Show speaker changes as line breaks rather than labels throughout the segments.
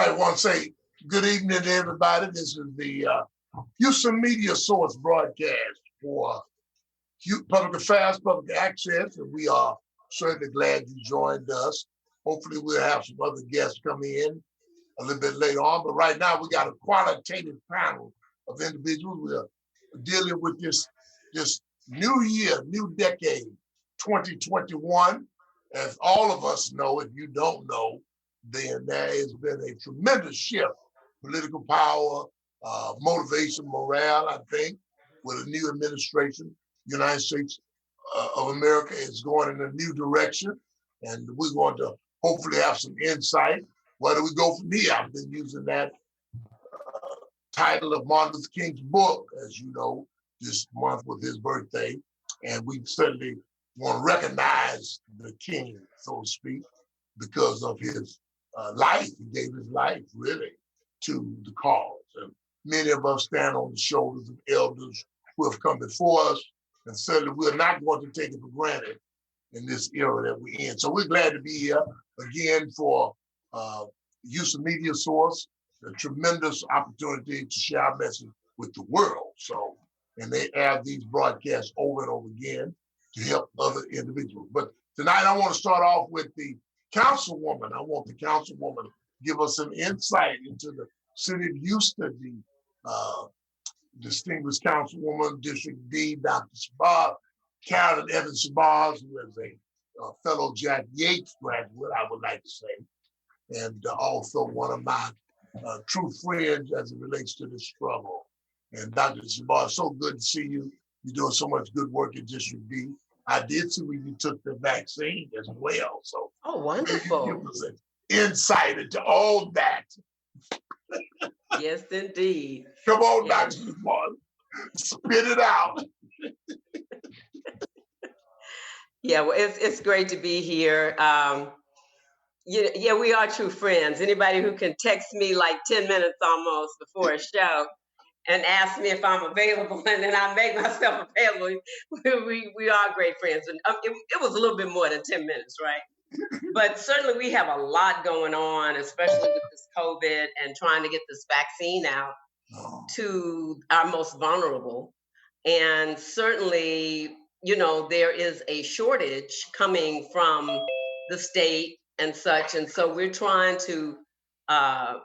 I want to say good evening to everybody. This is the Houston Media Source broadcast for Public Affairs, Public Access, and we are certainly glad you joined us. Hopefully we'll have some other guests come in a little bit later on, but right now we got a qualitative panel of individuals. We're dealing with this new year, new decade, 2021. As all of us know, if you don't know, then there has been a tremendous shift, political power, motivation, morale, I think, with a new administration. United States of America is going in a new direction, and we're going to hopefully have some insight. Where do we go from here? I've been using that title of Martin Luther King's book, as you know, this month was his birthday, and we certainly want to recognize the king, so to speak, because of his life. He gave his life, really, to the cause. And many of us stand on the shoulders of elders who have come before us, and certainly we're not going to take it for granted in this era that we're in. So we're glad to be here again for Houston Media Source, a tremendous opportunity to share our message with the world. So, and they have these broadcasts over and over again to help other individuals. But tonight I want to start off with the councilwoman. I want the councilwoman to give us some insight into the city of Houston, the distinguished councilwoman, District D, Dr. Sabah, Carolyn Evans Sabah, who is a fellow Jack Yates graduate, I would like to say, and also one of my true friends as it relates to this struggle. And Dr. Sabah, so good to see you. You're doing so much good work in District D. I did see when you took the vaccine as well. So,
oh, wonderful.
Give us an insight into all that.
Yes, indeed.
Come on, yes. Dr. Sabah, spit it out.
Yeah, well, it's great to be here. Yeah, we are true friends. Anybody who can text me like 10 minutes almost before a show and ask me if I'm available, and then I make myself available. We are great friends. And it was a little bit more than 10 minutes, right? But certainly we have a lot going on, especially with this COVID and trying to get this vaccine out to our most vulnerable. And certainly, you know, there is a shortage coming from the state and such. And so we're trying to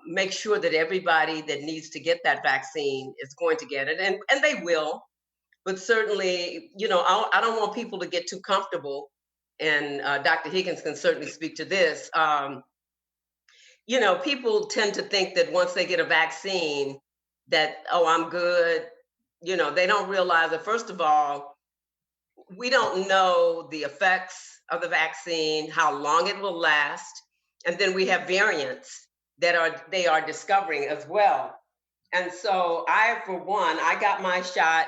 make sure that everybody that needs to get that vaccine is going to get it. And they will. But certainly, you know, I don't want people to get too comfortable. And Dr. Higgins can certainly speak to this. You know, people tend to think that once they get a vaccine, that, oh, I'm good. You know, they don't realize that, first of all, we don't know the effects of the vaccine, how long it will last. And then we have variants that they are discovering as well. And so for one, I got my shot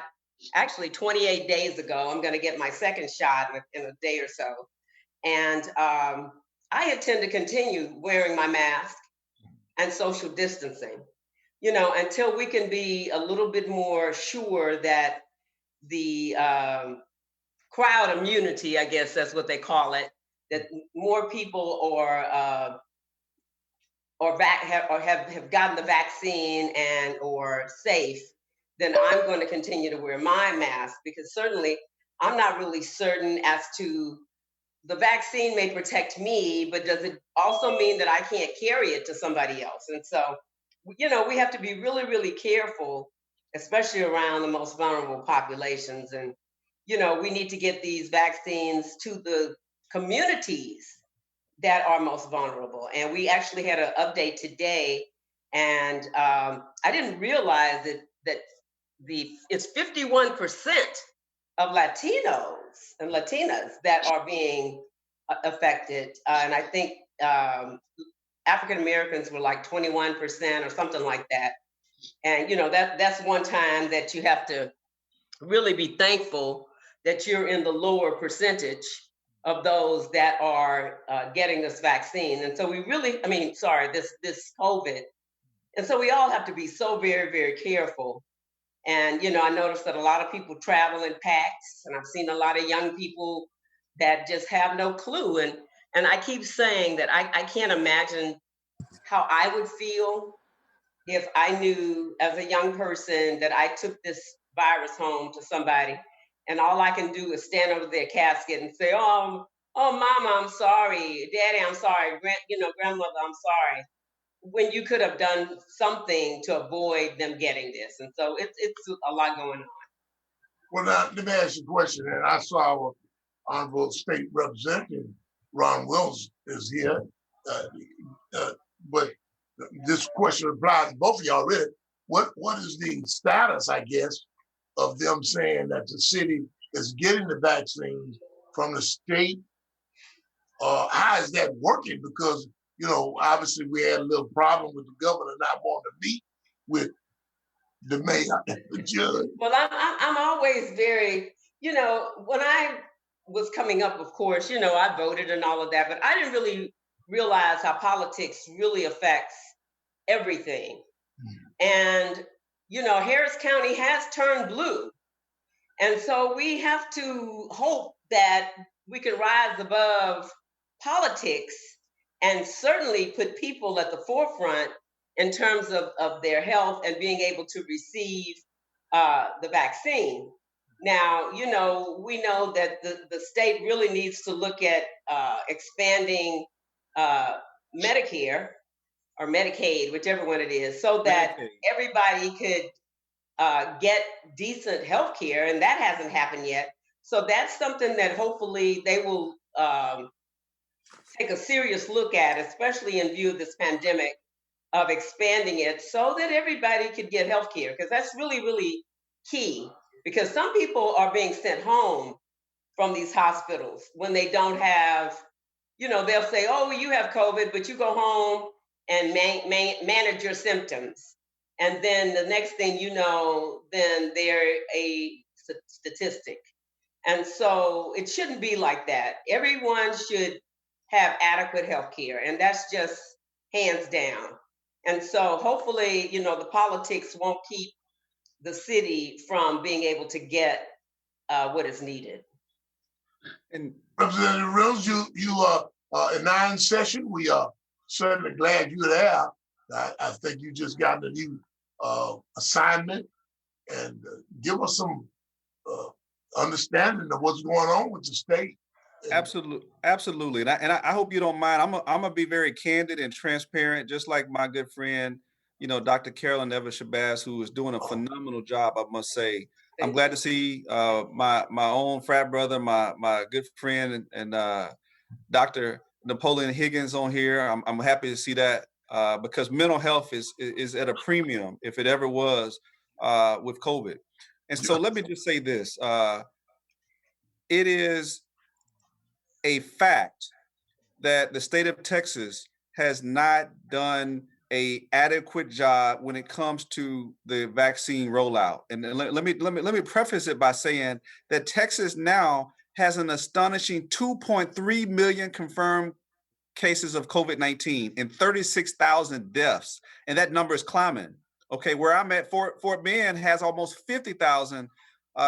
actually 28 days ago. I'm going to get my second shot in a day or so. And I intend to continue wearing my mask and social distancing, you know, until we can be a little bit more sure that the crowd immunity, I guess that's what they call it, that more people have gotten the vaccine and or safe, then I'm going to continue to wear my mask, because certainly I'm not really certain as to the vaccine may protect me, but does it also mean that I can't carry it to somebody else? And so, you know, we have to be really, really careful, especially around the most vulnerable populations. And, you know, we need to get these vaccines to the communities that are most vulnerable. And we actually had an update today, and I didn't realize that it's 51% of Latinos and Latinas that are being affected. And I think African Americans were like 21% or something like that. And, you know, that's one time that you have to really be thankful that you're in the lower percentage of those that are getting this vaccine. And so this COVID. And so we all have to be so very, very careful. And, you know, I noticed that a lot of people travel in packs, and I've seen a lot of young people that just have no clue. And I keep saying that I can't imagine how I would feel if I knew as a young person that I took this virus home to somebody and all I can do is stand over their casket and say, oh, mama, I'm sorry. Daddy, I'm sorry. Grandmother, I'm sorry. When you could have done something to avoid them getting this. And so it's a lot going on.
Well, now, let me ask you a question. And I saw our Honorable State Representative Ron Wills is here. Uh, but this question applies to both of y'all, really. What is the status, I guess, of them saying that the city is getting the vaccines from the state? How is that working? Because, obviously we had a little problem with the governor not wanting to meet with the mayor and the judge.
Well, I'm always very, when I was coming up, of course, I voted and all of that, but I didn't really realize how politics really affects everything. And, Harris County has turned blue. And so we have to hope that we can rise above politics and certainly put people at the forefront in terms of their health and being able to receive the vaccine. Now, we know that the state really needs to look at expanding Medicare or Medicaid, whichever one it is, so that
Medicaid.
everybody could get decent health care, and that hasn't happened yet. So that's something that hopefully they will take a serious look at, especially in view of this pandemic, of expanding it so that everybody could get health care, because that's really, really key. Because some people are being sent home from these hospitals when they don't have, they'll say, oh, well, you have COVID, but you go home and manage your symptoms. And then the next thing you know, then they're a statistic. And so it shouldn't be like that. Everyone should have adequate health care, and that's just hands down. And so hopefully, the politics won't keep the city from being able to get what is needed.
And
Representative Reynolds, you are in 9 session. We are certainly glad you're there. I think you just got a new assignment, and give us some understanding of what's going on with the state.
absolutely. And I hope you don't mind. I'm gonna be very candid and transparent, just like my good friend, Dr. Carolyn Evans Shabazz, who is doing a phenomenal job, I must say. I'm glad to see my own frat brother, my good friend, and Dr. Napoleon Higgins on here. I'm happy to see that because mental health is at a premium, if it ever was, with COVID. And so let me just say this: it is a fact that the state of Texas has not done a adequate job when it comes to the vaccine rollout. And let me preface it by saying that Texas now has an astonishing 2.3 million confirmed cases of COVID-19 and 36,000 deaths, and that number is climbing. Okay, where I'm at, Fort Bend has almost 50,000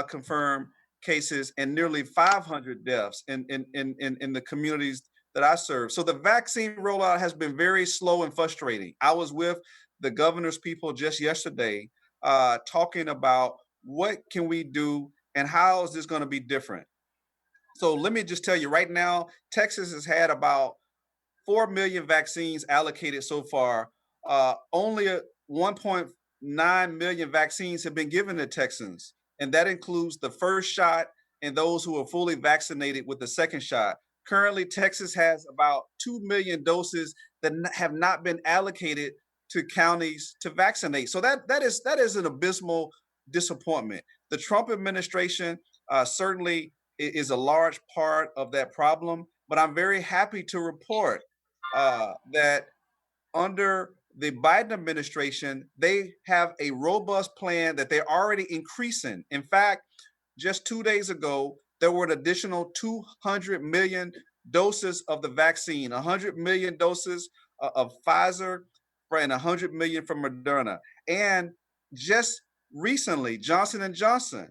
confirmed cases and nearly 500 deaths in the communities that I serve. So the vaccine rollout has been very slow and frustrating. I was with the governor's people just yesterday talking about what can we do and how is this going to be different. So let me just tell you right now, Texas has had about 4 million vaccines allocated so far. Only 1.9 million vaccines have been given to Texans, and that includes the first shot and those who are fully vaccinated with the second shot. Currently, Texas has about 2 million doses that have not been allocated to counties to vaccinate. So that is an abysmal disappointment. The Trump administration certainly is a large part of that problem, but I'm very happy to report that under the Biden administration, they have a robust plan that they're already increasing. In fact, just 2 days ago, there were an additional 200 million doses of the vaccine, 100 million doses of Pfizer, and 100 million from Moderna. And just recently, Johnson and Johnson,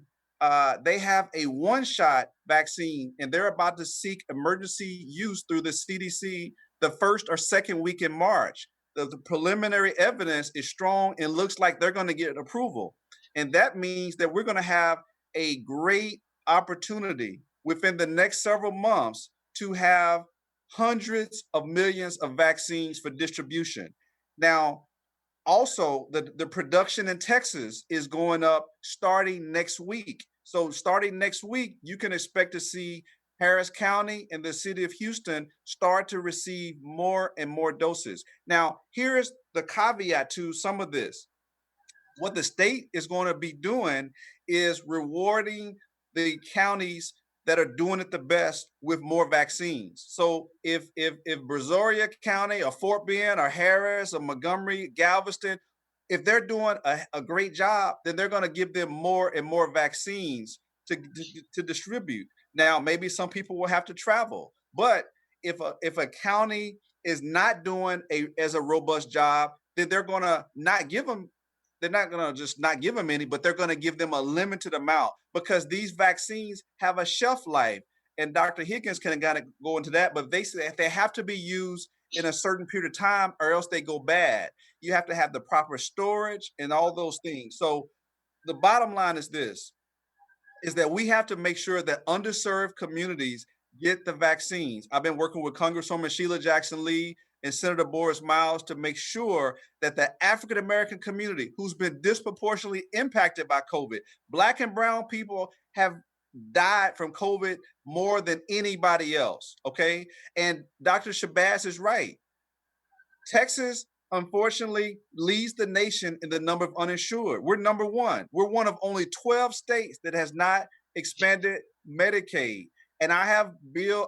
they have a one-shot vaccine, and they're about to seek emergency use through the CDC the first or second week in March. the preliminary evidence is strong and looks like they're going to get approval. And that means that we're going to have a great opportunity within the next several months to have hundreds of millions of vaccines for distribution. Now, also the production in Texas is going up starting next week. So starting next week, you can expect to see Harris County and the city of Houston start to receive more and more doses. Now, here is the caveat to some of this. What the state is going to be doing is rewarding the counties that are doing it the best with more vaccines. So if Brazoria County or Fort Bend or Harris or Montgomery, Galveston, if they're doing a great job, then they're going to give them more and more vaccines to distribute. Now, maybe some people will have to travel, but if a county is not doing a robust job, then they're going to not give them they're not going to just not give them any, but they're going to give them a limited amount because these vaccines have a shelf life. And Dr. Higgins can kind of go into that, but they say they have to be used in a certain period of time or else they go bad. You have to have the proper storage and all those things. So the bottom line is that we have to make sure that underserved communities get the vaccines. I've been working with Congresswoman Sheila Jackson Lee and Senator Boris Miles to make sure that the African American community, who's been disproportionately impacted by COVID, Black and brown people have died from COVID more than anybody else. Okay. And Dr. Shabazz is right. Texas, unfortunately, leads the nation in the number of uninsured. We're number one. We're one of only 12 states that has not expanded Medicaid. And I have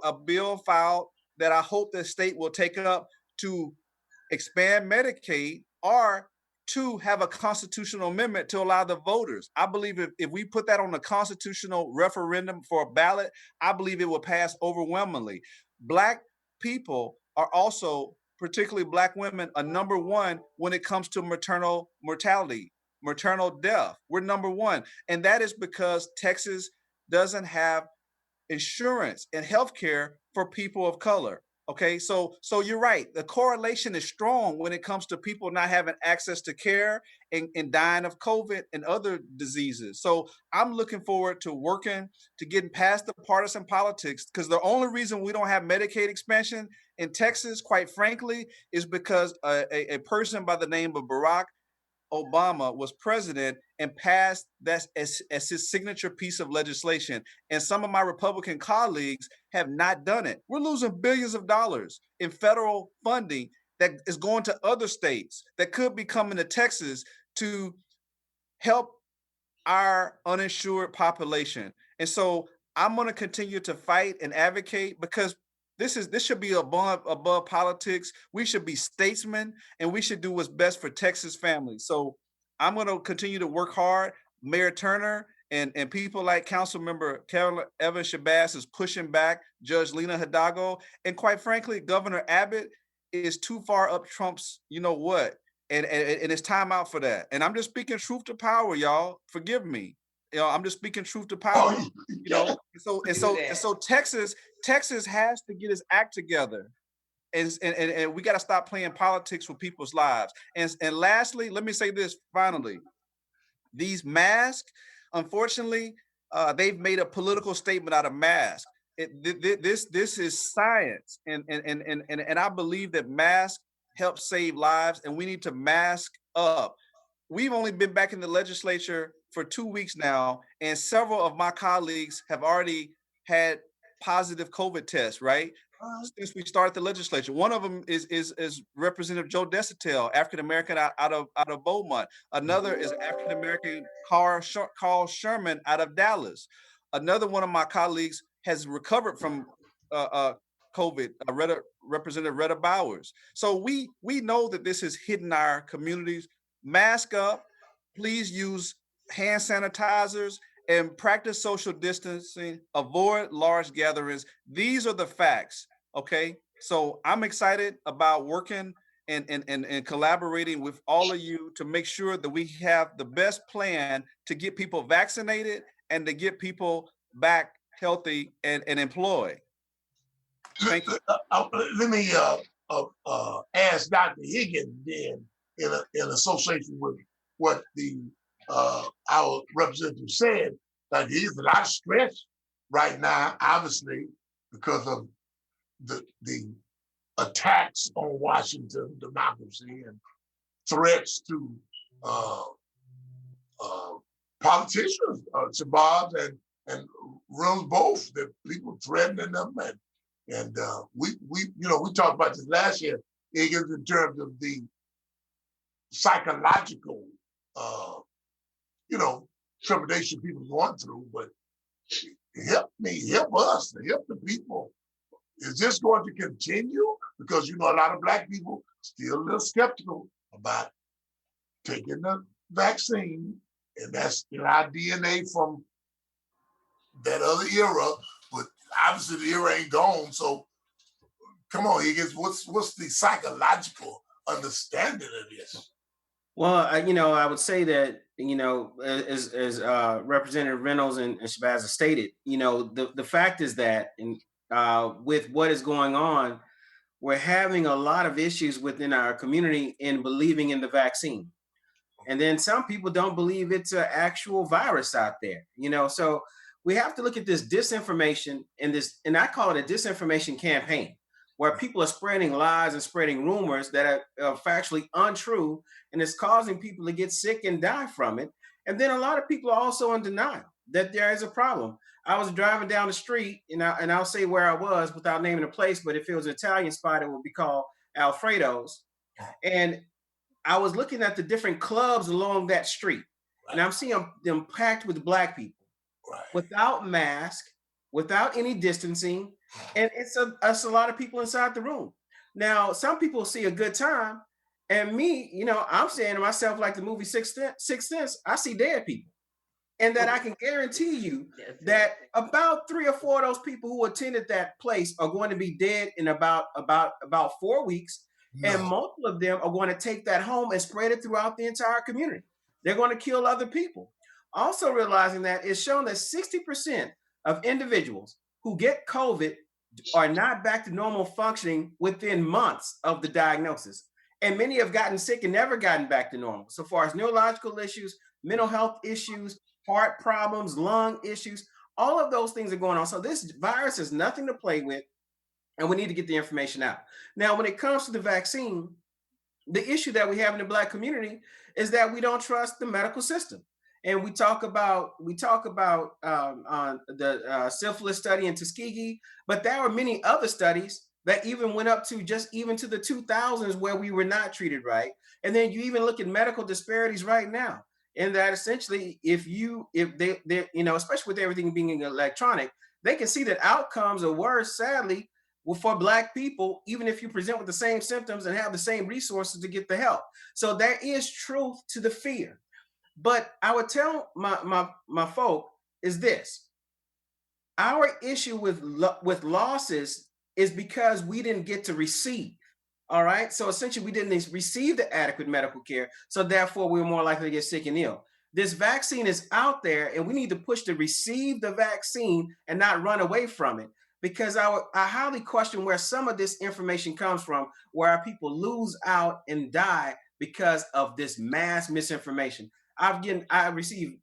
a bill filed that I hope the state will take up to expand Medicaid or to have a constitutional amendment to allow the voters. I believe if we put that on a constitutional referendum for a ballot, I believe it will pass overwhelmingly. Black people are also, particularly Black women, are number one when it comes to maternal mortality, maternal death. We're number one. And that is because Texas doesn't have insurance and healthcare for people of color. Okay, so you're right. The correlation is strong when it comes to people not having access to care and dying of COVID and other diseases. So I'm looking forward to working to getting past the partisan politics because the only reason we don't have Medicaid expansion in Texas, quite frankly, is because a person by the name of Barack Obama was president and passed that as his signature piece of legislation. And some of my Republican colleagues have not done it. We're losing billions of dollars in federal funding that is going to other states that could be coming to Texas to help our uninsured population. And so I'm going to continue to fight and advocate because this should be above politics. We should be statesmen and we should do what's best for Texas families. So I'm going to continue to work hard. Mayor Turner and people like Council Member Carolyn Evans Shabazz is pushing back Judge Lena Hidalgo. And quite frankly, Governor Abbott is too far up Trump's, you know what? And it's time out for that. And I'm just speaking truth to power, y'all. Forgive me. I'm just speaking truth to power.
Oh,
You know, so Texas has to get its act together. And we got to stop playing politics with people's lives. And lastly, let me say this finally. These masks, unfortunately, they've made a political statement out of masks. This is science, and I believe that masks help save lives, and we need to mask up. We've only been back in the legislature for 2 weeks now, and several of my colleagues have already had positive COVID tests, right? Since we started the legislature. One of them is Representative Joe Desatel, African American out of Beaumont. Another is African American Carl Sherman out of Dallas. Another one of my colleagues has recovered from COVID, Representative Retta Bowers. So we know that this is hitting our communities. Mask up, please use hand sanitizers and practice social distancing, avoid large gatherings. These are the facts. Okay. So I'm excited about working and collaborating with all of you to make sure that we have the best plan to get people vaccinated and to get people back healthy and employed. Thank you.
Let me ask Dr. Higgins then in association with what the our representative said, that there's a lot of stress right now, obviously, because of the attacks on Washington democracy and threats to uh, uh, politicians, Shabazz and Rose both, that people threatening them and we talked about this last year, Higgins, in terms of the psychological uh, trepidation people going through, but help me, help us, help the people. Is this going to continue? Because a lot of Black people still a little skeptical about taking the vaccine, and that's in our DNA from that other era. But obviously the era ain't gone. So come on, Higgins, what's the psychological understanding of this?
Well, I would say that, as Representative Reynolds and Shabazz have stated, the fact is that, with what is going on, we're having a lot of issues within our community in believing in the vaccine. And then some people don't believe it's an actual virus out there, So we have to look at this disinformation and I call it a disinformation campaign, where people are spreading lies and spreading rumors that are factually untrue, and it's causing people to get sick and die from it. And then a lot of people are also in denial that there is a problem. I was driving down the street, and I'll say where I was without naming a place, but if it was an Italian spot, it would be called Alfredo's. And I was looking at the different clubs along that street, and I'm seeing them packed with Black people, without mask, without any distancing, and it's a lot of people inside the room. Now, some people see a good time, and me, I'm saying to myself, like the movie Sixth Sense, I see dead people. And that I can guarantee you that about 3 or 4 of those people who attended that place are going to be dead in about 4 weeks. No. And multiple of them are going to take that home and spread it throughout the entire community. They're going to kill other people. Also realizing that it's shown that 60% of individuals who get COVID are not back to normal functioning within months of the diagnosis. And many have gotten sick and never gotten back to normal. So far as neurological issues, mental health issues, heart problems, lung issues, all of those things are going on. So this virus is nothing to play with, and we need to get the information out. Now, when it comes to the vaccine, the issue that we have in the Black community is that we don't trust the medical system. And we talk about the syphilis study in Tuskegee, but there were many other studies that even went up to just even to the 2000s where we were not treated right. And then you even look at medical disparities right now. And that essentially, if they especially with everything being electronic, they can see that outcomes are worse, sadly, for Black people, even if you present with the same symptoms and have the same resources to get the help. So there is truth to the fear. But I would tell my folk is this: our issue with losses is because we didn't get to receive. All right. So essentially, we didn't receive the adequate medical care. So therefore, we were more likely to get sick and ill. This vaccine is out there, and we need to push to receive the vaccine and not run away from it. Because I highly question where some of this information comes from, where our people lose out and die because of this mass misinformation. I received,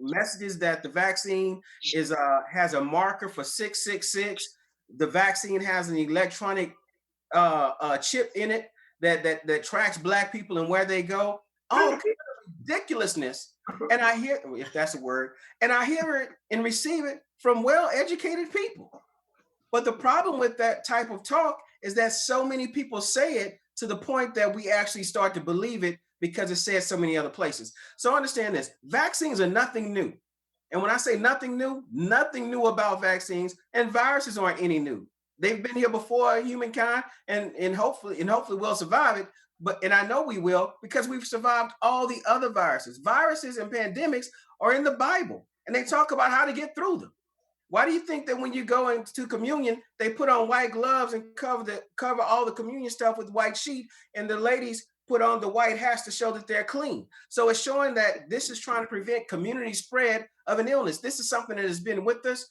messages that the vaccine has a marker for 666. The vaccine has an electronic chip in it that tracks Black people and where they go. All kind of ridiculousness. And I hear, if that's a word, and I hear it and receive it from well-educated people. But the problem with that type of talk is that so many people say it to the point that we actually start to believe it because it says so many other places. So understand this: vaccines are nothing new. And when I say nothing new about vaccines, and viruses aren't any new. They've been here before humankind, and hopefully we'll survive it. And I know we will, because we've survived all the other viruses. Viruses and pandemics are in the Bible, and they talk about how to get through them. Why do you think that when you go into communion, they put on white gloves and cover all the communion stuff with white sheet, and the ladies put on the white hats to show that they're clean? So it's showing that this is trying to prevent community spread of an illness. This is something that has been with us,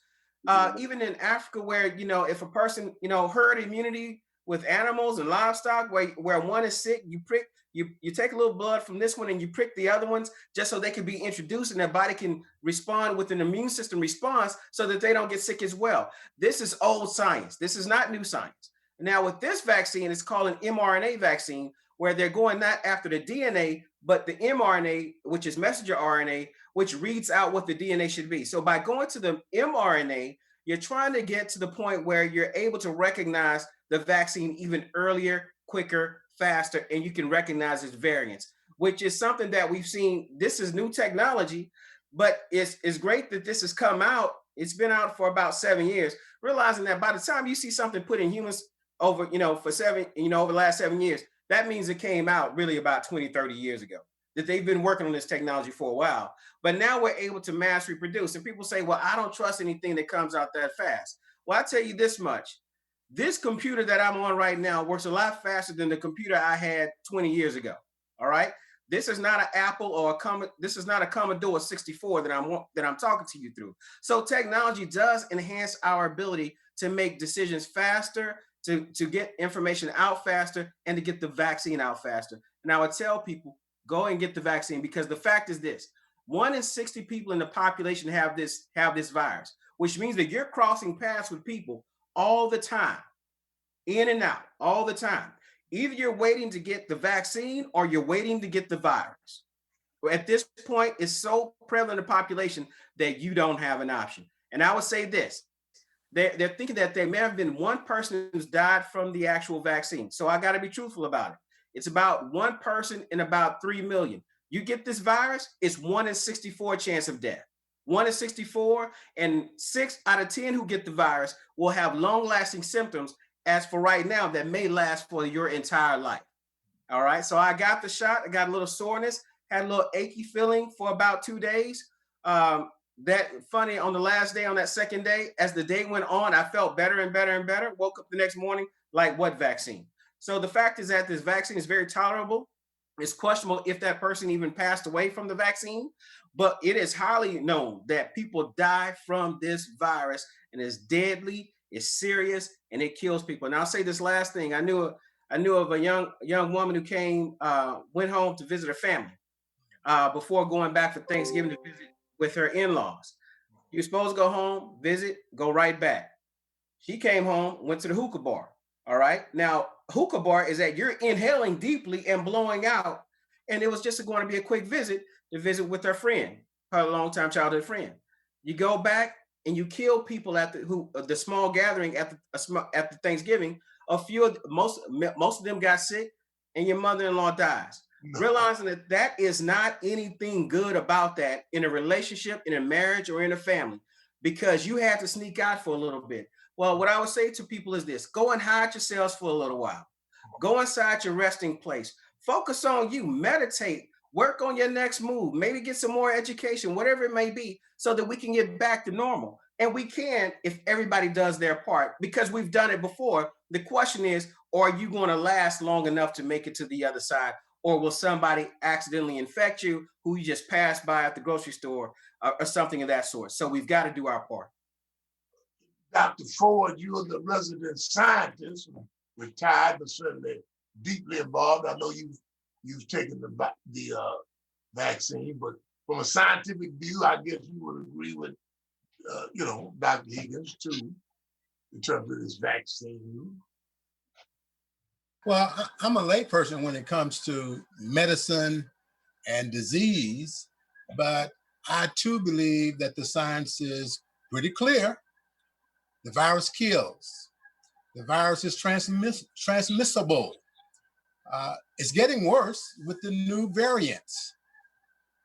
even in Africa, where if a person, herd immunity with animals and livestock where one is sick, you take a little blood from this one and you prick the other ones just so they can be introduced and their body can respond with an immune system response so that they don't get sick as well. This is old science. This is not new science. Now with this vaccine, it's called an mRNA vaccine, where they're going not after the DNA, but the mRNA, which is messenger RNA, which reads out what the DNA should be. So by going to the mRNA, you're trying to get to the point where you're able to recognize the vaccine even earlier, quicker, faster, and you can recognize its variants, which is something that we've seen. This is new technology, but it's great that this has come out. It's been out for about 7 years, realizing that by the time you see something put in humans over, over the last 7 years, that means it came out really about 20, 30 years ago, that they've been working on this technology for a while. But now we're able to mass reproduce. And people say, well, I don't trust anything that comes out that fast. Well, I tell you this much. This computer that I'm on right now works a lot faster than the computer I had 20 years ago. All right. This is not an Apple or this is not a Commodore 64 that I'm talking to you through. So technology does enhance our ability to make decisions faster, to get information out faster, and to get the vaccine out faster. And I would tell people, go and get the vaccine, because the fact is this: 1 in 60 people in the population have this virus, which means that you're crossing paths with people all the time, in and out, all the time. Either you're waiting to get the vaccine or you're waiting to get the virus. At this point, it's so prevalent in the population that you don't have an option. And I would say this: they're thinking that there may have been one person who's died from the actual vaccine. So I got to be truthful about it. It's about one person in about 3 million. You get this virus, it's 1 in 64 chance of death. 1 in 64, and 6 out of 10 who get the virus will have long-lasting symptoms, as for right now, that may last for your entire life. All right. So I got the shot. I got a little soreness, had a little achy feeling for about 2 days. That funny, on the last day, on that second day, as the day went on, I felt better and better and better. Woke up the next morning like, what vaccine? So the fact is that this vaccine is very tolerable. It's questionable if that person even passed away from the vaccine, but it is highly known that people die from this virus, and it's deadly, it's serious, and it kills people. And I'll say this last thing: I knew of a young woman who went home to visit her family before going back for Thanksgiving to visit with her in-laws. You're supposed to go home, visit, go right back. She came home, went to the hookah bar. All right. Now, hookah bar is that you're inhaling deeply and blowing out. And it was just going to be a quick visit to visit with her friend, her longtime childhood friend. You go back and you kill people at the small gathering at the Thanksgiving. Most of them got sick, and your mother-in-law dies. No. Realizing that is not anything good about that in a relationship, in a marriage, or in a family, because you had to sneak out for a little bit. Well, what I would say to people is this: go and hide yourselves for a little while. Go inside your resting place. Focus on you. Meditate. Work on your next move. Maybe get some more education, whatever it may be, so that we can get back to normal. And we can if everybody does their part, because we've done it before. The question is, are you going to last long enough to make it to the other side? Or will somebody accidentally infect you who you just passed by at the grocery store or something of that sort? So we've got to do our part.
Dr. Ford, you are the resident scientist, retired, but certainly deeply involved. I know you've taken the vaccine, but from a scientific view, I guess you would agree with, Dr. Higgins too, in terms of this vaccine.
Well, I'm a layperson when it comes to medicine and disease, but I too believe that the science is pretty clear. The virus kills. The virus is transmissible. It's getting worse with the new variants.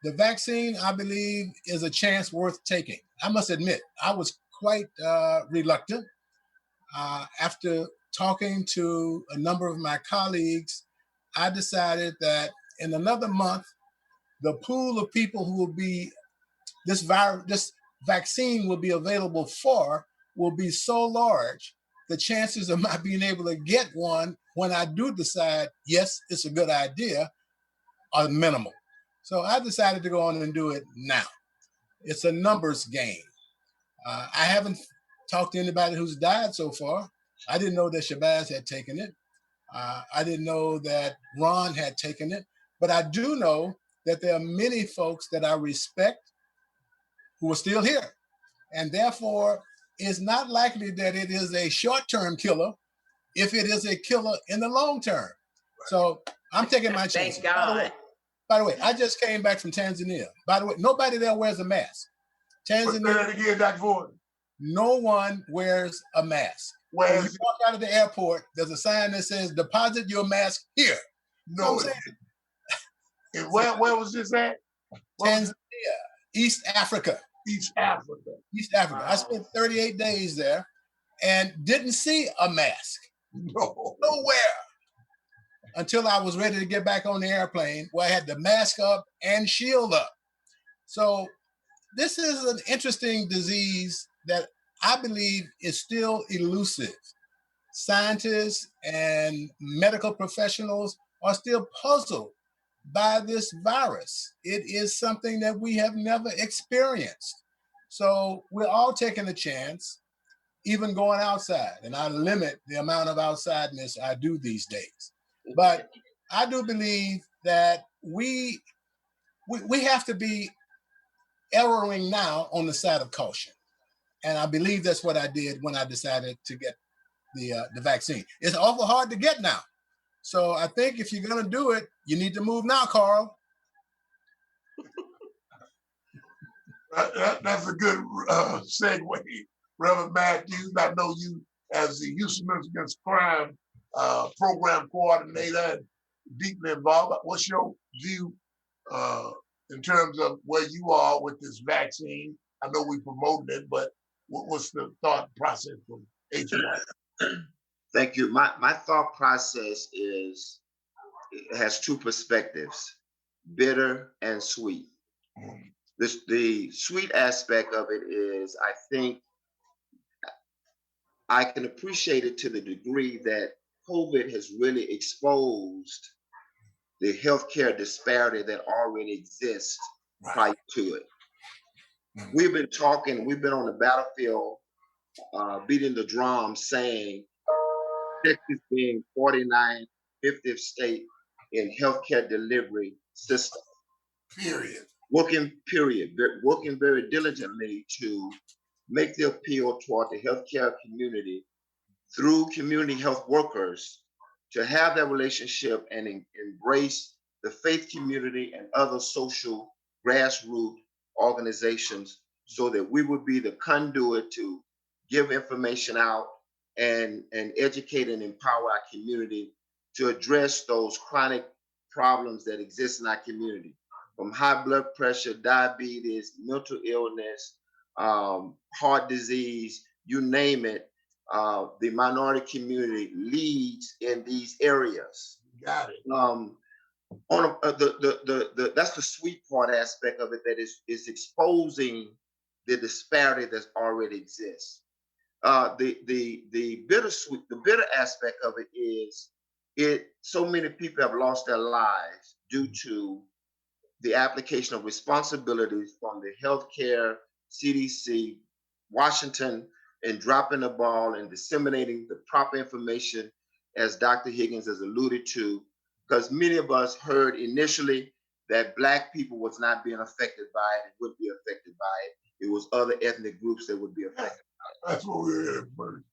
The vaccine, I believe, is a chance worth taking. I must admit, I was quite reluctant. After talking to a number of my colleagues, I decided that in another month, the pool of people who will be this vaccine will be available for will be so large, the chances of my being able to get one when I do decide, yes, it's a good idea, are minimal. So I decided to go on and do it now. It's a numbers game. I haven't talked to anybody who's died so far. I didn't know that Shabazz had taken it. I didn't know that Ron had taken it. But I do know that there are many folks that I respect who are still here. And therefore, it's not likely that it is a short-term killer if it is a killer in the long term. So I'm taking my chances.
Thank God.
By the way, I just came back from Tanzania. By the way, nobody there wears a mask.
Say
Tanzania,
that again, Dr. Ford.
no one wears a mask. When you walk out of the airport, there's a sign that says, deposit your mask here.
No, and where was this at?
Tanzania, East Africa.
East Africa.
East Africa.
Wow.
I spent 38 days there and didn't see a mask.
No.
Nowhere. Until I was ready to get back on the airplane where I had the mask up and shield up. So this is an interesting disease that I believe is still elusive. Scientists and medical professionals are still puzzled by this virus. It is something that we have never experienced. So we're all taking a chance, even going outside. And I limit the amount of outsideness I do these days. But I do believe that we have to be erring now on the side of caution. And I believe that's what I did when I decided to get the vaccine. It's awful hard to get now. So I think if you're going to do it, you need to move now, Carl.
That's a good segue. Reverend Matthews, I know you as the Youth Minister Against Crime program coordinator and deeply involved. What's your view in terms of where you are with this vaccine? I know we promoted it, but what's the thought process from HY?
Thank you. My thought process is, it has two perspectives, bitter and sweet. The sweet aspect of it is, I think I can appreciate it to the degree that COVID has really exposed the healthcare disparity that already exists prior to it. We've been on the battlefield, beating the drum, saying Texas being 49th, 50th state in healthcare delivery system.
Period.
Working very diligently to make the appeal toward the healthcare community through community health workers to have that relationship and embrace the faith community and other social grassroots organizations so that we would be the conduit to give information out and educate and empower our community to address those chronic problems that exist in our community, from high blood pressure, diabetes, mental illness, heart disease, you name it. The minority community leads in these areas.
Got it.
That's the sweet part aspect of it, that is exposing the disparity that already exists. The bitter aspect of it is, so many people have lost their lives due to the application of responsibilities from the healthcare, CDC, Washington, and dropping the ball and disseminating the proper information, as Dr. Higgins has alluded to, because many of us heard initially that Black people was not being affected by it, would be affected by it. It was other ethnic groups that would be affected.
That's what we heard first.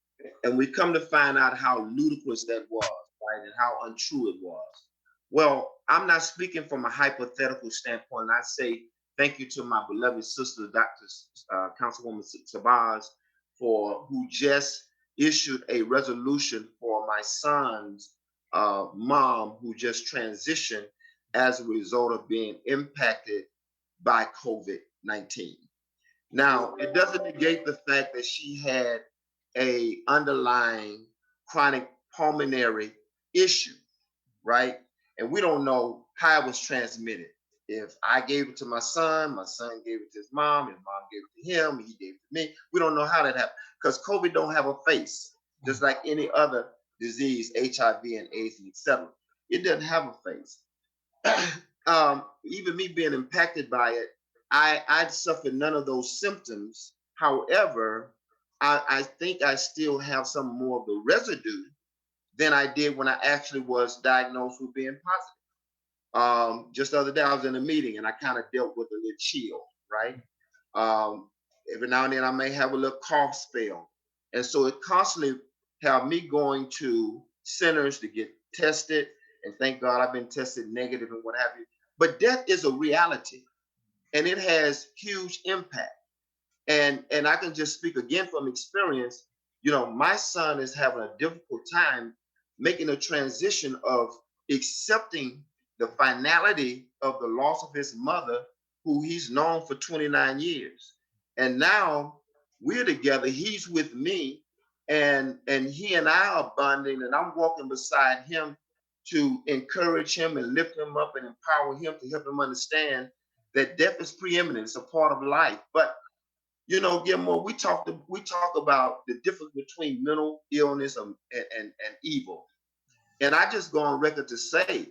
And we come to find out how ludicrous that was, right, and how untrue it was. Well, I'm not speaking from a hypothetical standpoint. I say thank you to my beloved sister, Dr. Councilwoman Sabaz, who just issued a resolution for my son's mom, who just transitioned as a result of being impacted by COVID-19. Now, it doesn't negate the fact that she had a underlying chronic pulmonary issue, right? And we don't know how it was transmitted. If I gave it to my son gave it to his mom gave it to him, he gave it to me. We don't know how that happened, because COVID don't have a face, just like any other disease, HIV and AIDS and etc. It doesn't have a face. Even me being impacted by it, I suffered none of those symptoms. However, I think I still have some more of the residue than I did when I actually was diagnosed with being positive. Just the other day, I was in a meeting and I kind of dealt with a little chill, right? Every now and then, I may have a little cough spell. And so it constantly have me going to centers to get tested. And thank God I've been tested negative and what have you. But death is a reality and it has huge impact. And I can just speak again from experience. You know, my son is having a difficult time making a transition of accepting the finality of the loss of his mother, who he's known for 29 years. And now we're together, he's with me, and he and I are bonding, and I'm walking beside him to encourage him and lift him up and empower him to help him understand that death is preeminent, it's a part of life. But you know, Gilmore, we talk about the difference between mental illness and evil. And I just go on record to say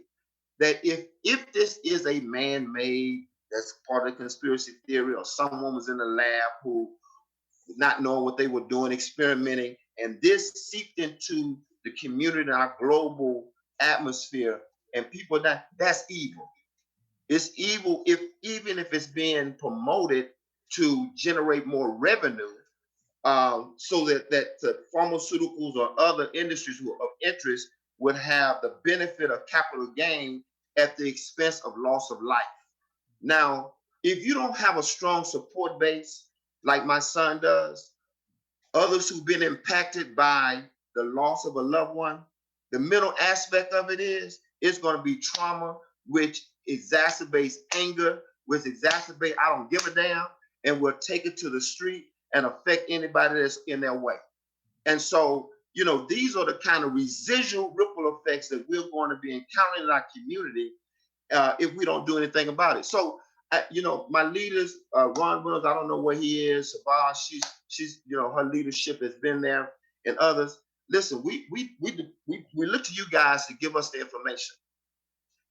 that if this is a man-made, that's part of the conspiracy theory, or someone was in the lab who not knowing what they were doing, experimenting, and this seeped into the community, our global atmosphere, and people that's evil. It's evil if even if it's being promoted to generate more revenue, so that the pharmaceuticals or other industries who are of interest would have the benefit of capital gain at the expense of loss of life. Now, if you don't have a strong support base like my son does, others who've been impacted by the loss of a loved one, the mental aspect of it is it's going to be trauma, which exacerbates anger, which exacerbates I don't give a damn, and will take it to the street and affect anybody that's in their way. And so, you know, these are the kind of residual ripple effects that we're going to be encountering in our community if we don't do anything about it. So, you know, my leaders, Ron Williams, I don't know where he is. Sabah, she's, you know, her leadership has been there, and others. Listen, we look to you guys to give us the information.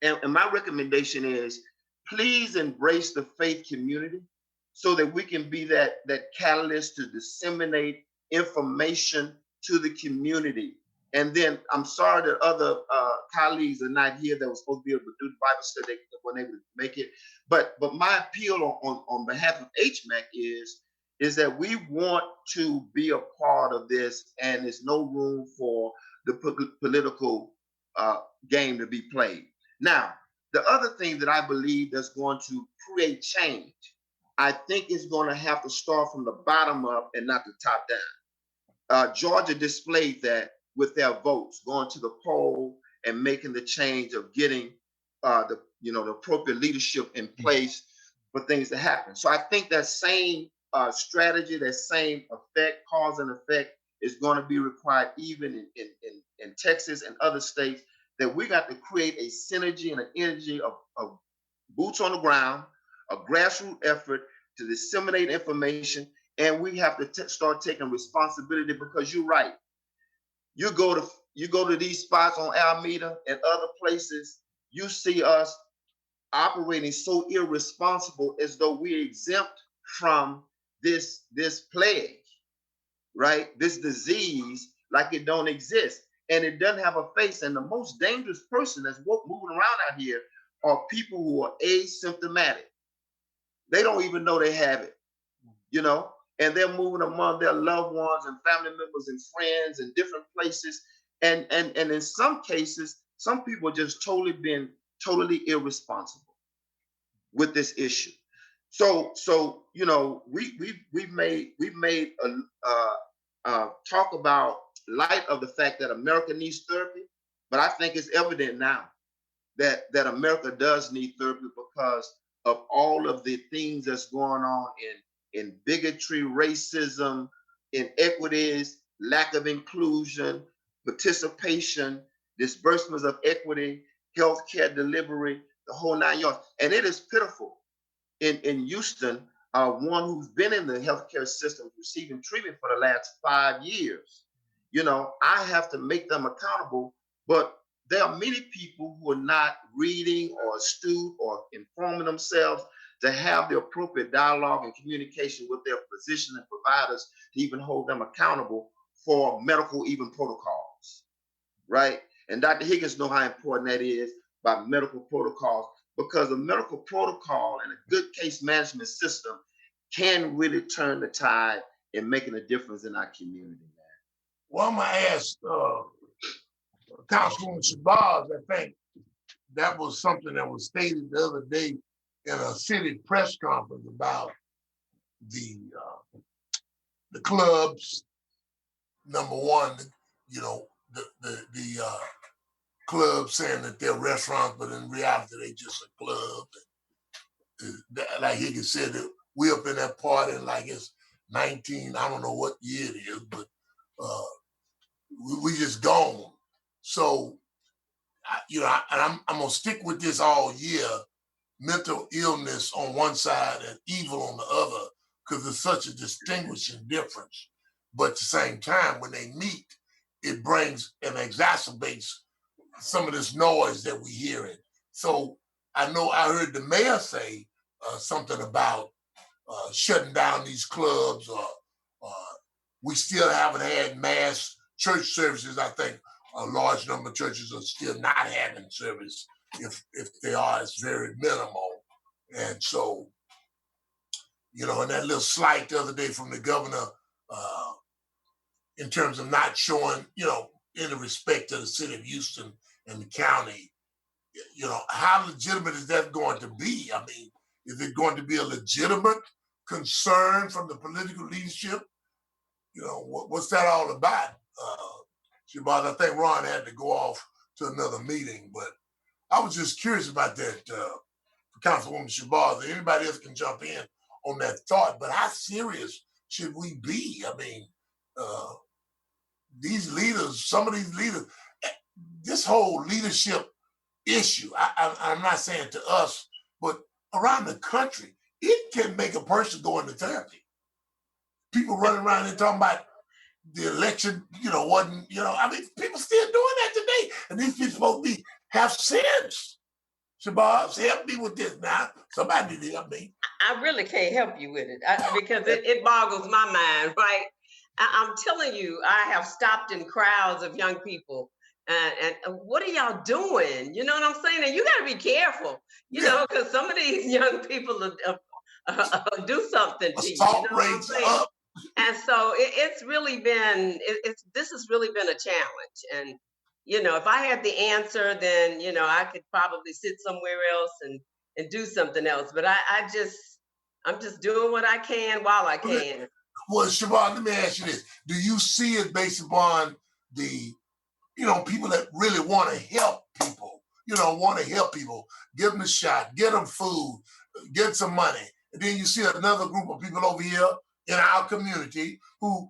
And my recommendation is please embrace the faith community so that we can be that catalyst to disseminate information to the community. And then I'm sorry that other colleagues are not here that were supposed to be able to do the Bible study, they weren't able to make it. But my appeal on behalf of HMAC is that we want to be a part of this, and there's no room for the political game to be played. Now, the other thing that I believe that's going to create change, I think is going to have to start from the bottom up and not the top down. Georgia displayed that with their votes, going to the poll and making the change of getting the appropriate leadership in place for things to happen. So I think that same strategy, that same effect, cause and effect, is going to be required even in Texas and other states. That we got to create a synergy and an energy of boots on the ground, a grassroots effort to disseminate information, and we have to start taking responsibility, because you're right. You go to these spots on Alameda and other places, you see us operating so irresponsible as though we're exempt from this plague, right? This disease, like it don't exist. And it doesn't have a face. And the most dangerous person that's moving around out here are people who are asymptomatic. They don't even know they have it, you know, and they're moving among their loved ones and family members and friends in different places. And in some cases, some people just totally irresponsible with this issue. So you know, we've made a talk about light of the fact that America needs therapy, but I think it's evident now that America does need therapy because of all of the things that's going on in bigotry, racism, inequities, lack of inclusion, participation, disbursements of equity, healthcare delivery, the whole 9 yards. And it is pitiful. In Houston, one who's been in the healthcare system receiving treatment for the last 5 years, you know, I have to make them accountable, but there are many people who are not reading or astute or informing themselves to have the appropriate dialogue and communication with their physicians and providers to even hold them accountable for medical even protocols, right? And Dr. Higgins know how important that is by medical protocols, because a medical protocol and a good case management system can really turn the tide in making a difference in our community, man.
Well, I'm gonna ask Councilwoman Shabazz. I think that was something that was stated the other day in a city press conference about the clubs. Number one, you know, the club saying that they're restaurants, but in reality they just a club. Like Higgins said, we up in that party like it's 19, I don't know what year it is, but uh, we just gone. So, and I'm gonna stick with this all year. Mental illness on one side and evil on the other, because there's such a distinguishing difference. But at the same time, when they meet, it brings and exacerbates some of this noise that we hearing. So I know I heard the mayor say something about shutting down these clubs. We still haven't had mass church services. I think a large number of churches are still not having service. If they are, it's very minimal. And so, you know, and that little slight the other day from the governor uh, in terms of not showing, you know, any respect to the city of Houston and the county, you know, how legitimate is that going to be? I mean, is it going to be a legitimate concern from the political leadership? You know, what's that all about? Shabazz, I think Ron had to go off to another meeting, but I was just curious about that, Councilwoman Shabazz. Anybody else can jump in on that thought, but how serious should we be? I mean, uh, these leaders, some of these leaders, this whole leadership issue, I'm not saying to us, but around the country, it can make a person go into therapy. People running around and talking about the election, you know, wasn't, you know, I mean, people still doing that today. And these people supposed to have sense. Shabazz, help me with this now. Somebody need to help me.
I really can't help you with it because it boggles my mind, right? I'm telling you, I have stopped in crowds of young people. And what are y'all doing? You know what I'm saying? And you got to be careful, you know, because some of these young people do something to you. You
Assault
know what I'm
rates
saying?
up.
And so it's really been this has really been a challenge. And you know, if I had the answer, then you know I could probably sit somewhere else and do something else. But I'm just doing what I can while I can.
Well, Siobhan, let me ask you this. Do you see it based upon the, you know, people that really want to help people, you know, want to help people, give them a shot, get them food, get some money. And then you see another group of people over here in our community who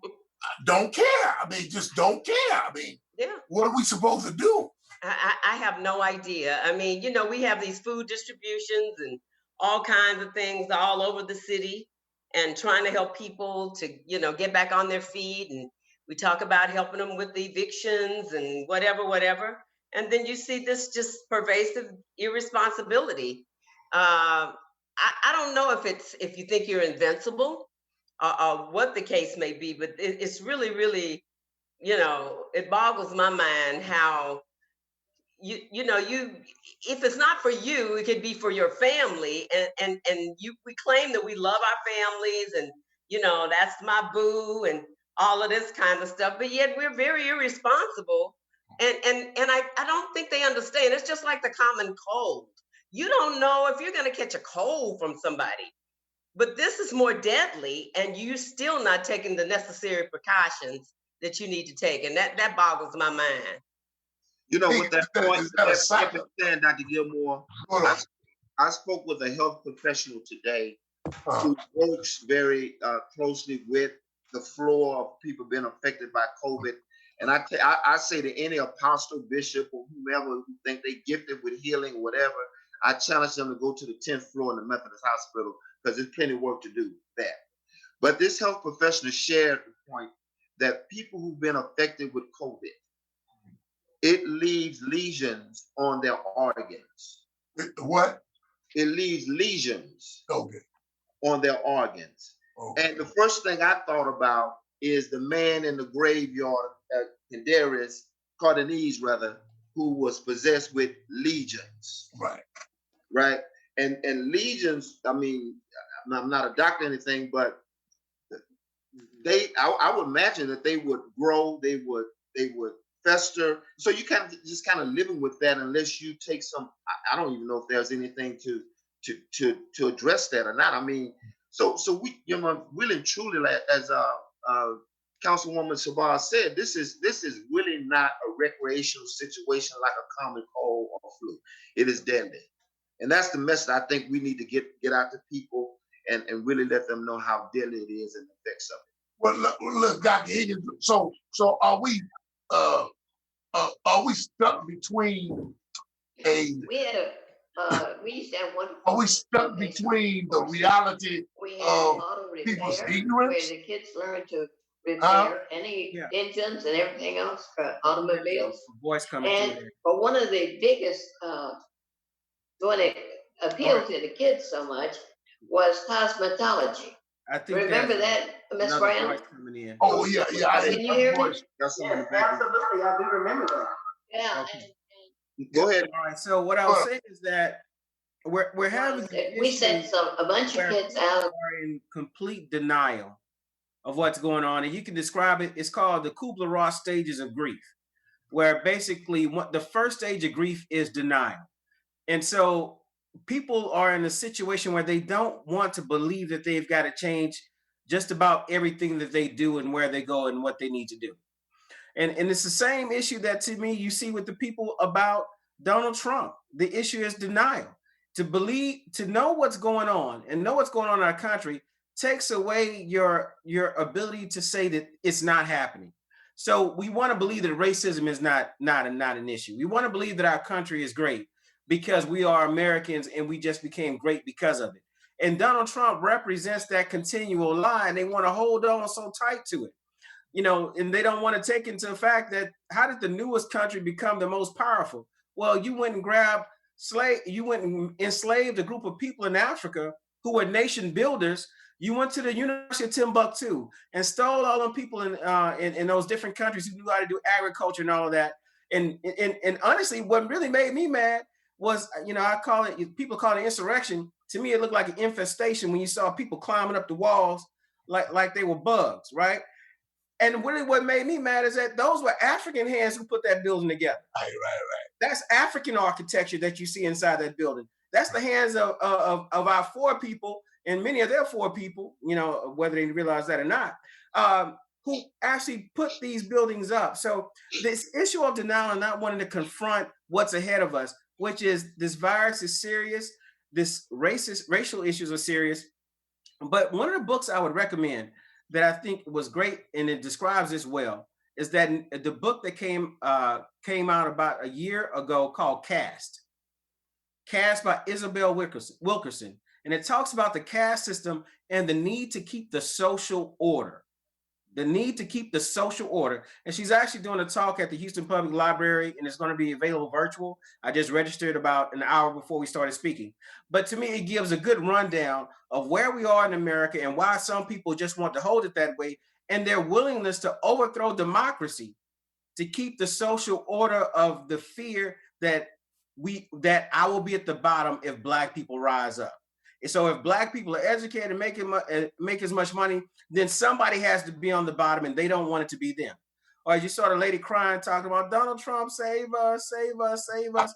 don't care. I mean, just don't care. I mean,
Yeah.
what are we supposed to do?
I have no idea. I mean, you know, we have these food distributions and all kinds of things all over the city and trying to help people to, you know, get back on their feet. And we talk about helping them with the evictions and whatever, whatever. And then you see this just pervasive irresponsibility. I don't know if it's if you think you're invincible or what the case may be, but it's really, really, you know, it boggles my mind how you know you if it's not for you it could be for your family and you we claim that we love our families and you know that's my boo and all of this kind of stuff but yet we're very irresponsible and I don't think they understand it's just like the common cold you don't know if you're going to catch a cold from somebody but this is more deadly and you still not taking the necessary precautions that you need to take and that boggles my mind.
You know, with that point,
Is that a
that
cycle?
stand, Dr. Gilmore,
Hold on.
I spoke with a health professional today
Uh,
who works very closely with the floor of people being affected by COVID. And I say to any apostle, bishop, or whomever who think they gifted with healing, whatever, I challenge them to go to the 10th floor in the Methodist Hospital because there's plenty of work to do there. But this health professional shared the point that people who've been affected with COVID, it leaves lesions on their organs.
what?
it leaves lesions
Okay.
on their organs.
Okay.
And the first thing I thought about is the man in the graveyard, Candarius Cardenese, rather, who was possessed with legions,
Right.
right? And legions, I mean, I'm not a doctor or anything, but I would imagine that they would grow, they would fester. So you kind of just kind of living with that unless you take some. I don't even know if there's anything to address that or not. I mean, so we, really and truly, like, as uh Councilwoman Sabar said, this is really not a recreational situation like a common cold or flu. It is deadly, and that's the message I think we need to get out to people and really let them know how deadly it is and the effects of it.
Well, look, Dr. Higgins. So are we stuck between a?
We had we used to have one.
Are we stuck between the reality
We had
of
auto
people's
repair, where
ignorance?
the kids learn to repair any
Yeah.
engines and everything else for automobiles.
Voice coming
And
through there.
but one of the biggest when it appealed
Right.
to the kids so much was cosmetology.
I think
Remember
that's
that, Miss
another
Brown?
voice coming in.
Oh yeah, yeah. I
Can
didn't
you hear me?
voice.
Got someone in the
Yes,
back.
absolutely. I do remember that. Yeah.
Okay.
Go ahead.
All right. So what I was saying is that we're having an
We sent
issue
a bunch of
where
kids
people
out.
are in complete denial of what's going on, and you can describe it. It's called the Kubler-Ross stages of grief, where basically the first stage of grief is denial, and so people are in a situation where they don't want to believe that they've got to change just about everything that they do and where they go and what they need to do. And it's the same issue that to me you see with the people about Donald Trump. The issue is denial. To believe, to know what's going on and know what's going on in our country takes away your ability to say that it's not happening. So we want to believe that racism is not an issue. We want to believe that our country is great because we are Americans and we just became great because of it. And Donald Trump represents that continual lie, and they want to hold on so tight to it, and they don't want to take into the fact that how did the newest country become the most powerful? Well, you went and grabbed you went and enslaved a group of people in Africa who were nation builders. You went to the University of Timbuktu and stole all them people in those different countries who knew how to do agriculture and all of that. And honestly, what really made me mad was, I call it, people call it insurrection. To me, it looked like an infestation when you saw people climbing up the walls like they were bugs, right? And really what made me mad is that those were African hands who put that building together.
Right.
That's African architecture that you see inside that building. That's the hands of our four people, and many of their four people, whether they realize that or not, who actually put these buildings up. So this issue of denial and not wanting to confront what's ahead of us, which is this virus is serious, this racial issues are serious. But one of the books I would recommend that I think was great and it describes this well is that the book that came out about a year ago called Caste by Isabel Wilkerson. And it talks about the caste system and the need to keep the social order. The need to keep the social order. And she's actually doing a talk at the Houston Public Library, and it's going to be available virtual. I just registered about an hour before we started speaking. But to me, it gives a good rundown of where we are in America and why some people just want to hold it that way, and their willingness to overthrow democracy to keep the social order of the fear that I will be at the bottom if Black people rise up. And so if Black people are educated and make as much money, then somebody has to be on the bottom, and they don't want it to be them. Or you saw the lady crying, talking about Donald Trump, save us, save us, save us.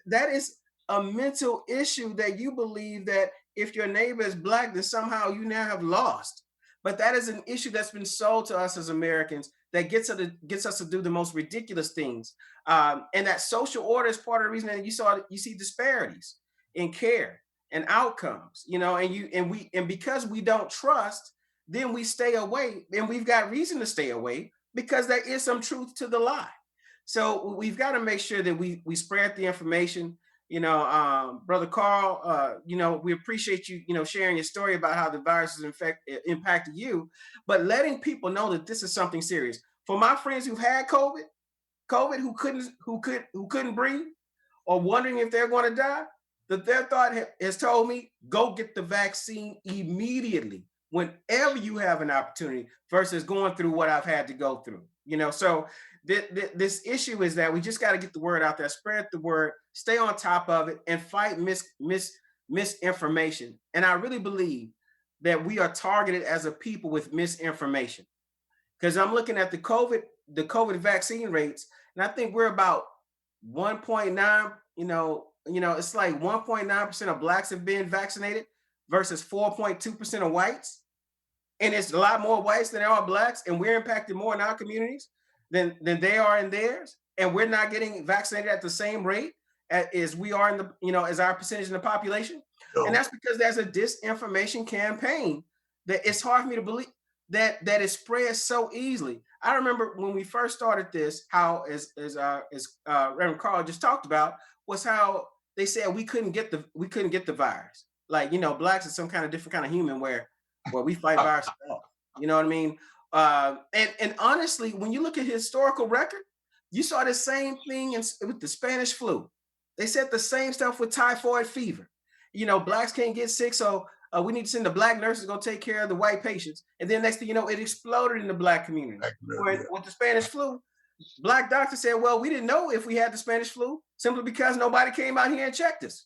That is a mental issue that you believe that if your neighbor is Black, then somehow you now have lost. But that is an issue that's been sold to us as Americans that gets us to do the most ridiculous things. And that social order is part of the reason that you see disparities in care and outcomes, and because we don't trust, then we stay away, and we've got reason to stay away because there is some truth to the lie. So we've got to make sure that we spread the information. Brother Carl, we appreciate you, sharing your story about how the virus has impacted you, but letting people know that this is something serious. For my friends who've had COVID who couldn't breathe or wondering if they're going to die, their thought has told me, go get the vaccine immediately, whenever you have an opportunity, versus going through what I've had to go through. So this issue is that we just got to get the word out there, spread the word, stay on top of it, and fight misinformation. And I really believe that we are targeted as a people with misinformation, because I'm looking at the COVID vaccine rates, and I think we're about 1.9. It's like 1.9% of blacks have been vaccinated versus 4.2% of whites, and it's a lot more whites than there are blacks, and we're impacted more in our communities than they are in theirs, and we're not getting vaccinated at the same rate as we are in as our percentage in the population. And that's because there's a disinformation campaign that it's hard for me to believe that it spreads so easily. I remember when we first started this, how as Reverend Carl just talked about, was how they said we couldn't get the virus. Like, blacks are some kind of different kind of human where we fight viruses off. You know what I mean? And honestly, when you look at historical record, you saw the same thing with the Spanish flu. They said the same stuff with typhoid fever. Blacks can't get sick, so we need to send the black nurses to go take care of the white patients. And then next thing you know, it exploded in the black community. With the Spanish flu, black doctors said, well, we didn't know if we had the Spanish flu simply because nobody came out here and checked us.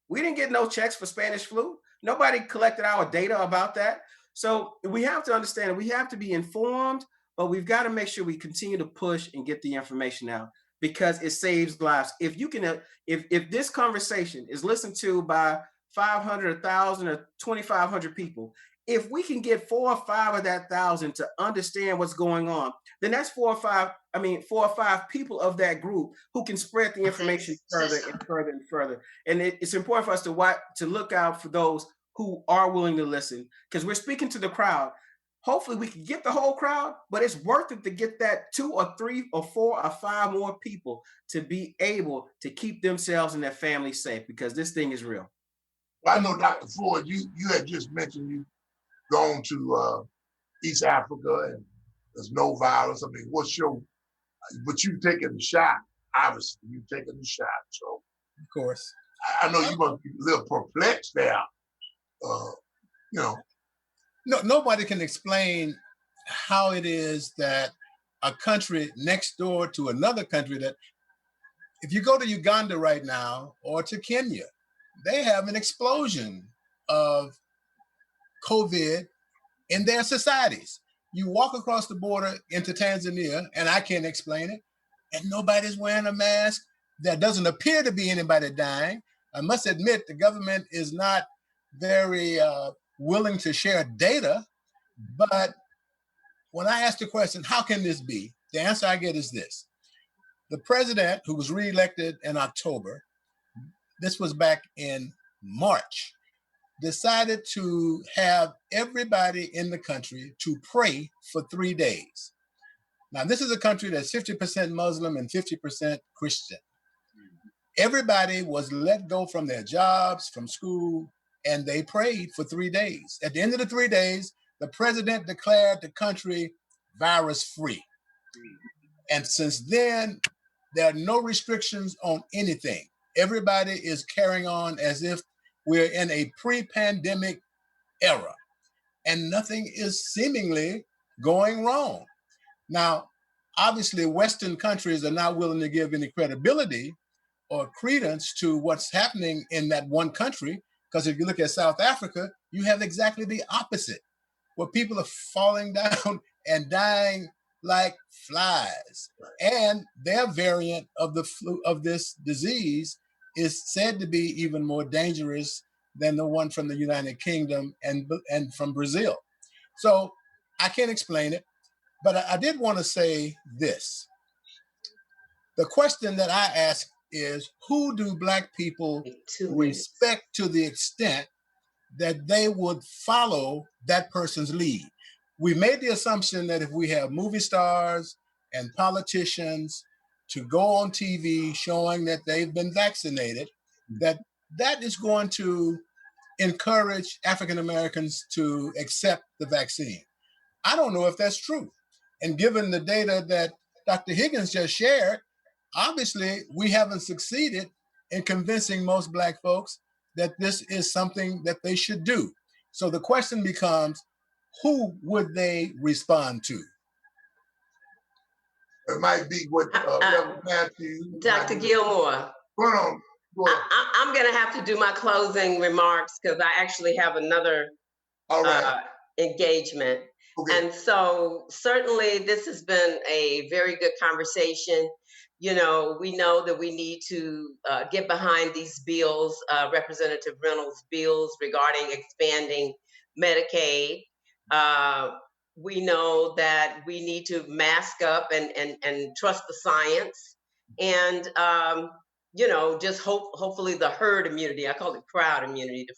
We didn't get no checks for Spanish flu. Nobody collected our data about that. So we have to understand that we have to be informed, but we've got to make sure we continue to push and get the information out, because it saves lives. If you can, if this conversation is listened to by 500, 1,000, or 2,500 people, if we can get 4 or 5 of that 1,000 to understand what's going on, then that's 4 or 5 people of that group who can spread the information further and further and further. And it's important for us to look out for those who are willing to listen, because we're speaking to the crowd. Hopefully we can get the whole crowd, but it's worth it to get that 2 or 3 or 4 or 5 more people to be able to keep themselves and their families safe, because this thing is real.
Well, I know, Dr. Ford, you had just mentioned you've gone to East Africa and there's no virus. I mean, but you've taken the shot. Obviously, you've taken the shot. So,
Of course.
I know you must be a little perplexed there.
No, nobody can explain how it is that a country next door to another country, that if you go to Uganda right now or to Kenya, they have an explosion of COVID in their societies. You walk across the border into Tanzania, and I can't explain it, and nobody's wearing a mask. There doesn't appear to be anybody dying. I must admit, the government is not very willing to share data. But when I ask the question, how can this be? The answer I get is this. The president, who was reelected in October, this was back in March, decided to have everybody in the country to pray for 3 days. Now, this is a country that's 50% Muslim and 50% Christian. Everybody was let go from their jobs, from school, and they prayed for 3 days. At the end of the 3 days, the president declared the country virus-free. And since then, there are no restrictions on anything. Everybody is carrying on as if we're in a pre-pandemic era, and nothing is seemingly going wrong. Now, obviously, Western countries are not willing to give any credibility or credence to what's happening in that one country, because if you look at South Africa, you have exactly the opposite, where people are falling down and dying like flies. And their variant of the flu, of this disease, is said to be even more dangerous than the one from the United Kingdom and from Brazil. So I can't explain it, but I did want to say this. The question that I ask is, who do Black people respect to the extent that they would follow that person's lead? We made the assumption that if we have movie stars and politicians to go on TV showing that they've been vaccinated, that is going to encourage African Americans to accept the vaccine. I don't know if that's true. And given the data that Dr. Higgins just shared, obviously we haven't succeeded in convincing most Black folks that this is something that they should do. So the question becomes, who would they respond to?
It might be what Reverend Matthews.
Dr. Gilmore,
Go on. Go on.
I'm going to have to do my closing remarks because I actually have another
All right.
engagement.
Okay.
And so certainly this has been a very good conversation. You know, we know that we need to get behind these bills, Representative Reynolds' bills regarding expanding Medicaid. We know that we need to mask up and trust the science. And, you know, just hopefully the herd immunity, I call it crowd immunity the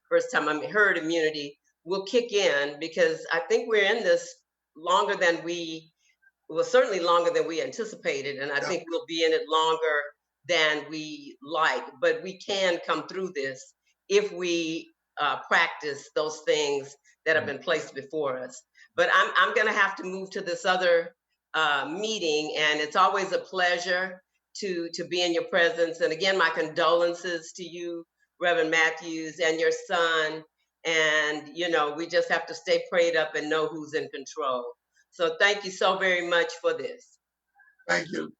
first time, herd immunity will kick in, because I think we're in this longer than certainly longer than we anticipated. And I think we'll be in it longer than we like, but we can come through this if we practice those things that have been placed before us. But I'm going to have to move to this other meeting, and it's always a pleasure to be in your presence. And again, my condolences to you, Reverend Matthews, and your son. And, you know, we just have to stay prayed up and know who's in control. So thank you so very much for this.
Thank you,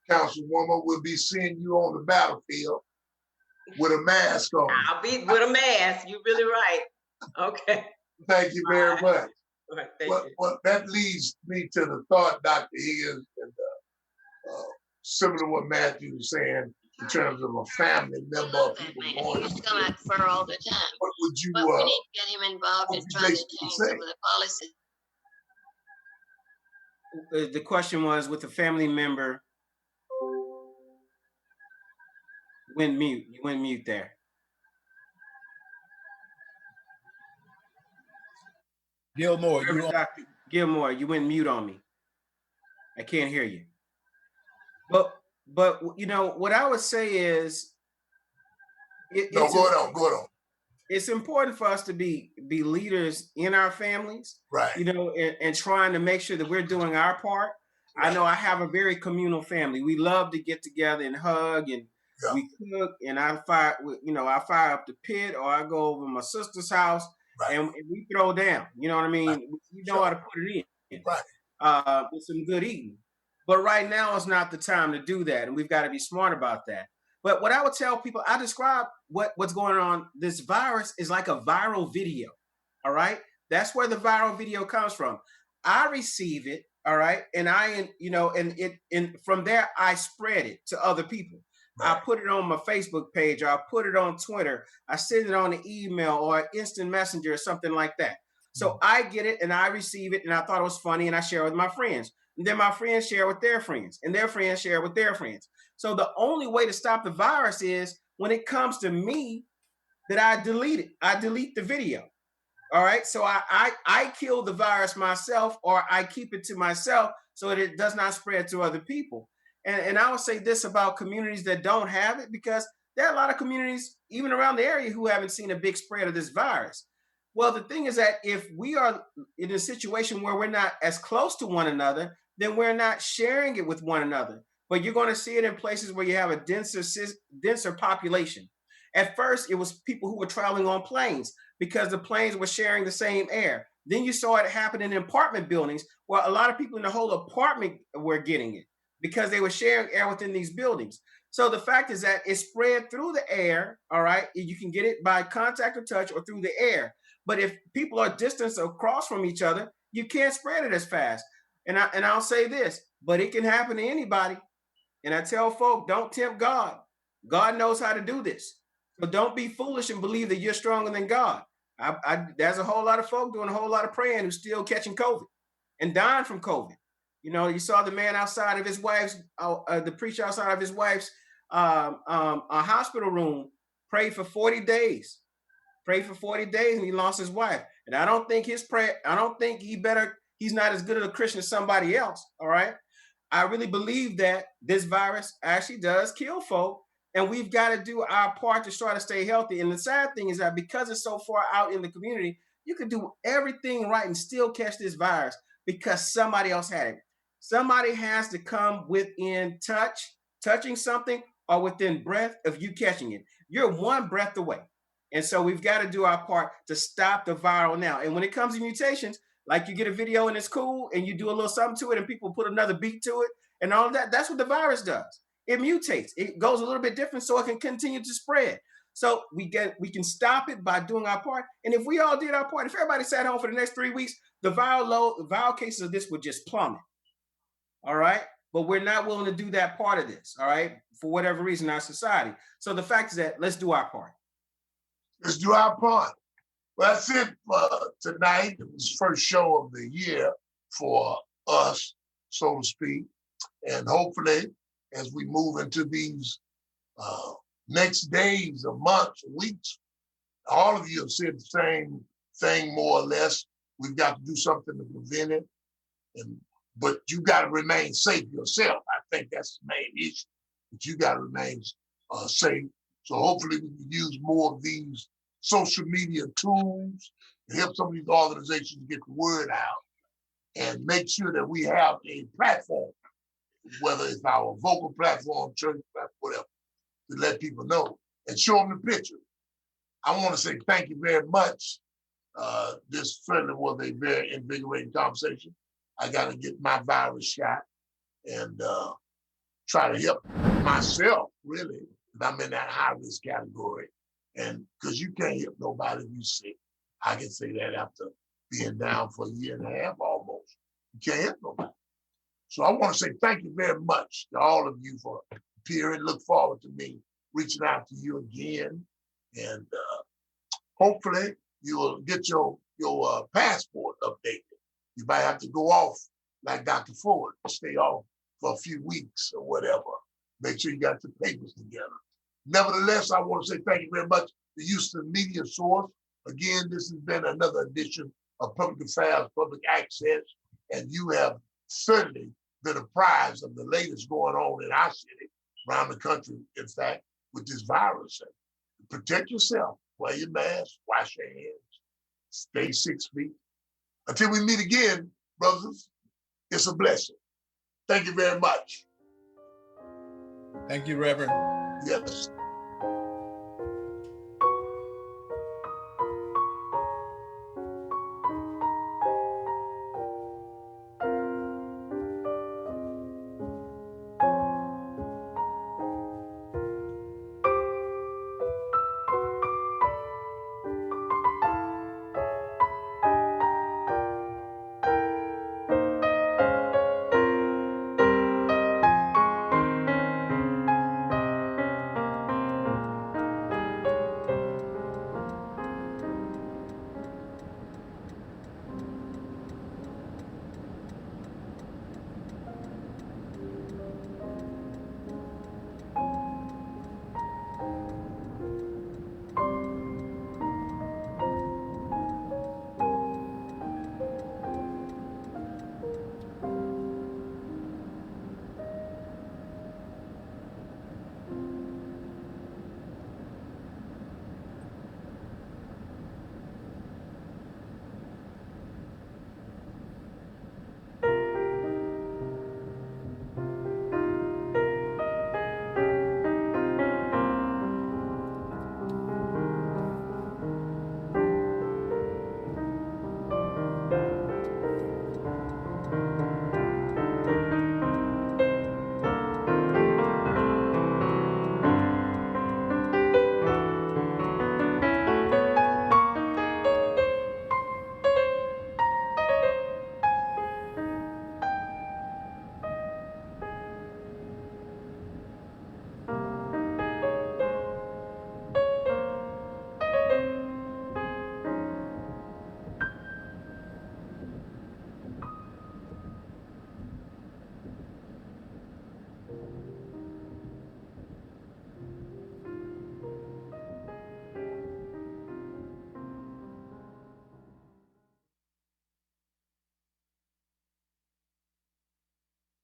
Councilwoman. We'll be seeing you on the battlefield with a mask on.
I'll be with a mask. You're really right. Okay.
Thank you very much.
All right, thank you.
Well, that leads me to the thought, Dr. Higgins, and similar to what Matthew was saying in terms of a family member of people going.
He's going to fur all the time.
What would you?
But we need to get him involved in
what
trying to
you
change
say?
some of the policies.
The question was with a family member. You went mute. You went mute there.
Gilmore,
Dr. Gilmore, you went mute on me. I can't hear you. But you know what I would say is,
Go on.
It's important for us to be leaders in our families,
Right?
You know, and trying to make sure that we're doing our part. Right. I know I have a very communal family. We love to get together and hug, and we cook, and I fire up the pit, or I go over to my sister's house, and we throw down. You know what I mean? We know how to put it in, with some good eating. But right now is not the time to do that, and we've got to be smart about that. But what I would tell people, I describe what's going on. This virus is like a viral video, all right? That's where the viral video comes from. I receive it, all right, and and from there I spread it to other people. Right. I put it on my Facebook page, or I put it on Twitter. I send it on an email or an instant messenger or something like that. So I get it and I receive it, and I thought it was funny, and I share it with my friends. And then my friends share with their friends, and their friends share with their friends. So the only way to stop the virus is when it comes to me, that I delete it. I delete the video. All right. So I kill the virus myself, or I keep it to myself so that it does not spread to other people. And I would say this about communities that don't have it, because there are a lot of communities, even around the area, who haven't seen a big spread of this virus. Well, the thing is that if we are in a situation where we're not as close to one another, then we're not sharing it with one another. But you're going to see it in places where you have a denser population. At first, it was people who were traveling on planes because the planes were sharing the same air. Then you saw it happen in apartment buildings where a lot of people in the whole apartment were getting it because they were sharing air within these buildings. So the fact is that it spread through the air, all right? You can get it by contact or touch or through the air. But if people are distanced across from each other, you can't spread it as fast. And I'll say this, but it can happen to anybody. And I tell folk, don't tempt God. God knows how to do this. So don't be foolish and believe that you're stronger than God. There's a whole lot of folk doing a whole lot of praying who's still catching COVID and dying from COVID. You know, you saw the man outside of his wife's, the preacher outside of his wife's a hospital room, prayed for 40 days. Prayed for 40 days and he lost his wife. And I don't think he's not as good of a Christian as somebody else, all right? I really believe that this virus actually does kill folk, and we've got to do our part to try to stay healthy. And the sad thing is that because it's so far out in the community, you can do everything right and still catch this virus because somebody else had it. Somebody has to come within touching something are within breath of you catching it. You're one breath away. And so we've got to do our part to stop the viral now. And when it comes to mutations, like you get a video and it's cool and you do a little something to it and people put another beat to it and all of that, that's what the virus does. It mutates. It goes a little bit different so it can continue to spread. So we can stop it by doing our part. And if we all did our part, if everybody sat home for the next 3 weeks, the viral cases of this would just plummet. All right. But we're not willing to do that part of this. All right. For whatever reason, in our society. So the fact is that let's do our part.
Let's do our part. Well, that's it for tonight. It was the first show of the year for us, so to speak. And hopefully, as we move into these next days or months, weeks, all of you have said the same thing, more or less. We've got to do something to prevent it. But you got to remain safe yourself. I think that's the main issue. But you got to remain safe. So hopefully we can use more of these social media tools to help some of these organizations get the word out and make sure that we have a platform, whether it's our vocal platform, church platform, whatever, to let people know and show them the picture. I want to say thank you very much. This certainly was a very invigorating conversation. I got to get my virus shot and try to help myself, really, because I'm in that high-risk category. And because you can't help nobody if you're sick. I can say that after being down for a year and a half almost. You can't help nobody. So I want to say thank you very much to all of you for appearing. Look forward to me reaching out to you again. And hopefully you will get your passport updated. You might have to go off like Dr. Ford, stay off for a few weeks or whatever. Make sure you got your papers together. Nevertheless, I want to say thank you very much to Houston Media Source. Again, this has been another edition of Public Affairs, Public Access, and you have certainly been apprised of the latest going on in our city, around the country, in fact, with this virus. Protect yourself, wear your mask, wash your hands, stay 6 feet. Until we meet again, brothers, it's a blessing. Thank you very much.
Thank you, Reverend.
Yes.